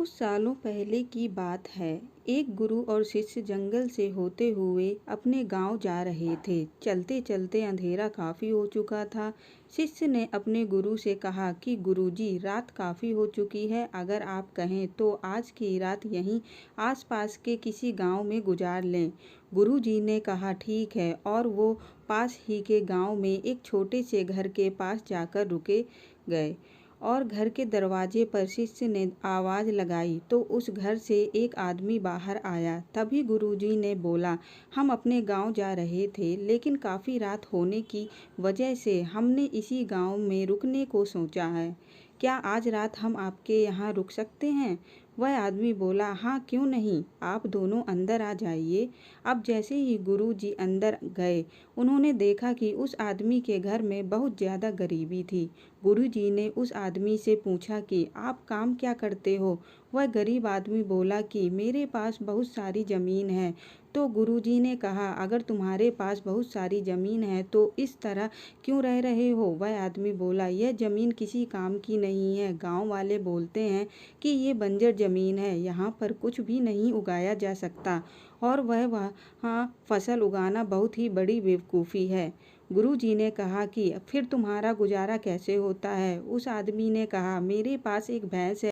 कुछ सालों पहले की बात है। एक गुरु और शिष्य जंगल से होते हुए अपने गांव जा रहे थे। चलते चलते अंधेरा काफी हो चुका था। शिष्य ने अपने गुरु से कहा कि गुरुजी, रात काफी हो चुकी है, अगर आप कहें तो आज की रात यहीं आसपास के किसी गांव में गुजार लें। गुरुजी ने कहा ठीक है, और वो पास ही के गांव में एक छोटे से घर के पास जाकर रुके गए। और घर के दरवाजे पर शिष्य ने आवाज लगाई तो उस घर से एक आदमी बाहर आया। तभी गुरुजी ने बोला, हम अपने गांव जा रहे थे, लेकिन काफी रात होने की वजह से हमने इसी गांव में रुकने को सोचा है। क्या आज रात हम आपके यहाँ रुक सकते हैं? वह आदमी बोला, हाँ क्यों नहीं, आप दोनों अंदर आ जाइए। अब जैसे ही गुरुजी अंदर गए, उन्होंने देखा कि उस आदमी के घर में बहुत ज्यादा गरीबी थी। गुरुजी ने उस आदमी से पूछा कि आप काम क्या करते हो? वह गरीब आदमी बोला कि मेरे पास बहुत सारी जमीन है। तो गुरुजी ने कहा, अगर तुम्हारे पास बहुत सारी जमीन है तो इस तरह क्यों रह रहे हो? वह आदमी बोला, यह जमीन किसी काम की नहीं है। गांव वाले बोलते हैं कि ये बंजर जमीन है, यहाँ पर कुछ भी नहीं उगाया जा सकता, और वह वहाँ फसल उगाना बहुत ही बड़ी बेवकूफ़ी है। गुरुजी ने कहा कि फिर तुम्हारा गुजारा कैसे होता है? उस आदमी ने कहा, मेरे पास एक भैंस है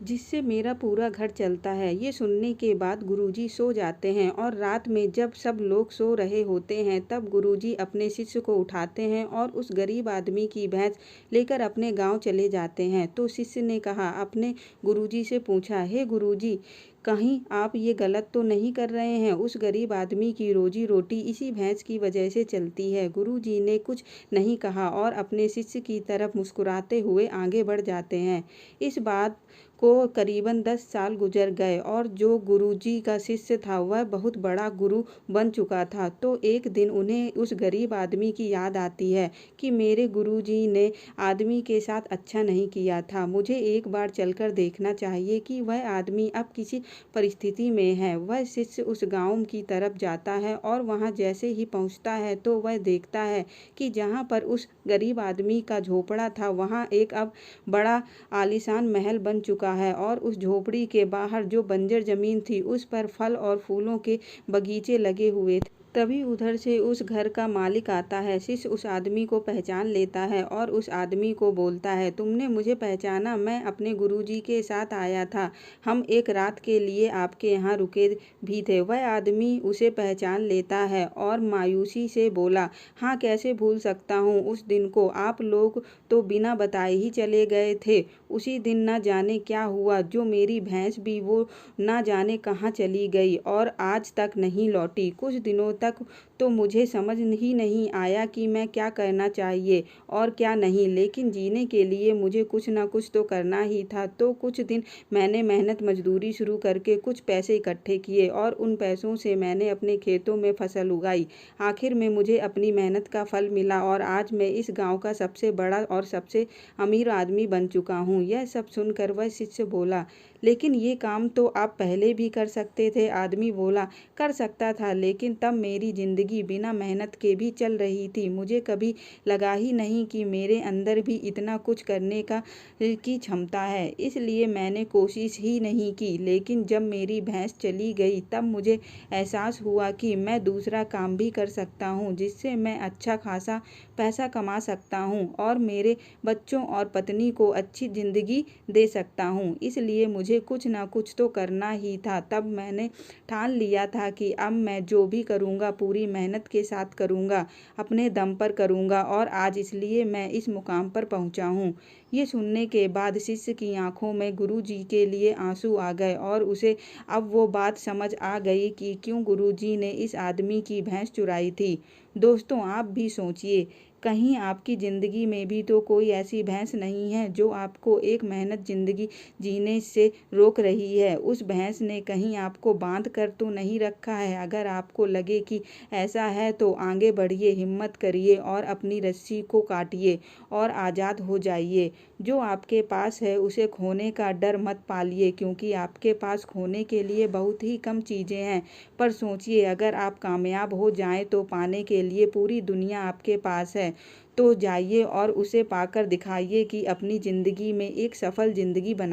जिससे मेरा पूरा घर चलता है। ये सुनने के बाद गुरुजी सो जाते हैं, और रात में जब सब लोग सो रहे होते हैं तब गुरुजी अपने शिष्य को उठाते हैं और उस गरीब आदमी की भैंस लेकर अपने गांव चले जाते हैं। तो शिष्य ने कहा, अपने गुरुजी से पूछा, हे गुरुजी, कहीं आप ये गलत तो नहीं कर रहे हैं? उस गरीब आदमी की रोजी रोटी इसी भैंस की वजह से चलती है। गुरुजी ने कुछ नहीं कहा और अपने शिष्य की तरफ मुस्कुराते हुए आगे बढ़ जाते हैं। इस बात को करीबन 10 साल गुजर गए, और जो गुरुजी का शिष्य था वह बहुत बड़ा गुरु बन चुका था। तो एक दिन उन्हें उस गरीब आदमी की याद आती है कि मेरे गुरुजी ने आदमी के साथ अच्छा नहीं किया था, मुझे एक बार चलकर देखना चाहिए कि वह आदमी अब किसी परिस्थिति में है। वह शिष्य उस गांव की तरफ जाता है, और वहां जैसे ही पहुंचता है तो वह देखता है कि जहां पर उस गरीब आदमी का झोपड़ा था वहां एक अब बड़ा आलीशान महल बन चुका है, और उस झोपड़ी के बाहर जो बंजर जमीन थी उस पर फल और फूलों के बगीचे लगे हुए थे। तभी उधर से उस घर का मालिक आता है। शिष्य उस आदमी को पहचान लेता है और उस आदमी को बोलता है, तुमने मुझे पहचाना? मैं अपने गुरुजी के साथ आया था, हम एक रात के लिए आपके यहाँ रुके भी थे। वह आदमी उसे पहचान लेता है और मायूसी से बोला, हाँ कैसे भूल सकता हूँ उस दिन को, आप लोग तो बिना बताए ही चले गए थे। उसी दिन न जाने क्या हुआ, जो मेरी भैंस भी वो न जाने कहाँ चली गई और आज तक नहीं लौटी। कुछ दिनों तक तो मुझे समझ ही नहीं आया कि मैं क्या करना चाहिए और क्या नहीं, लेकिन जीने के लिए मुझे कुछ ना कुछ तो करना ही था। तो कुछ दिन मैंने मेहनत मजदूरी शुरू करके कुछ पैसे इकट्ठे किए, और उन पैसों से मैंने अपने खेतों में फसल उगाई। आखिर में मुझे अपनी मेहनत का फल मिला, और आज मैं इस गांव का सबसे बड़ा और सबसे अमीर आदमी बन चुका हूँ। यह सब सुनकर वह शिष्य बोला, लेकिन ये काम तो आप पहले भी कर सकते थे। आदमी बोला, कर सकता था, लेकिन तब मेरी जिंदगी बिना मेहनत के भी चल रही थी। मुझे कभी लगा ही नहीं कि मेरे अंदर भी इतना कुछ करने की क्षमता है, इसलिए मैंने कोशिश ही नहीं की। लेकिन जब मेरी भैंस चली गई तब मुझे एहसास हुआ कि मैं दूसरा काम भी कर सकता हूँ, जिससे मैं अच्छा खासा पैसा कमा सकता हूँ और मेरे बच्चों और पत्नी को अच्छी जिंदगी दे सकता हूँ। इसलिए मुझे कुछ ना कुछ तो करना ही था। तब मैंने ठान लिया था कि अब मैं जो भी करूँगा पूरी मेहनत के साथ करूँगा, अपने दम पर करूँगा, और आज इसलिए मैं इस मुकाम पर पहुँचा हूँ। ये सुनने के बाद शिष्य की आंखों में गुरुजी के लिए आंसू आ गए, और उसे अब वो बात समझ आ गई कि क्यों गुरुजी ने इस आदमी की भैंस चुराई थी। दोस्तों, आप भी सोचिए, कहीं आपकी ज़िंदगी में भी तो कोई ऐसी भैंस नहीं है जो आपको एक मेहनत ज़िंदगी जीने से रोक रही है। उस भैंस ने कहीं आपको बांध कर तो नहीं रखा है? अगर आपको लगे कि ऐसा है तो आगे बढ़िए, हिम्मत करिए और अपनी रस्सी को काटिए और आज़ाद हो जाइए। जो आपके पास है उसे खोने का डर मत पालिए, क्योंकि आपके पास खोने के लिए बहुत ही कम चीज़ें हैं। पर सोचिए, अगर आप कामयाब हो जाएं तो पाने के लिए पूरी दुनिया आपके पास है। तो जाइए और उसे पाकर दिखाइए कि अपनी ज़िंदगी में एक सफल ज़िंदगी बना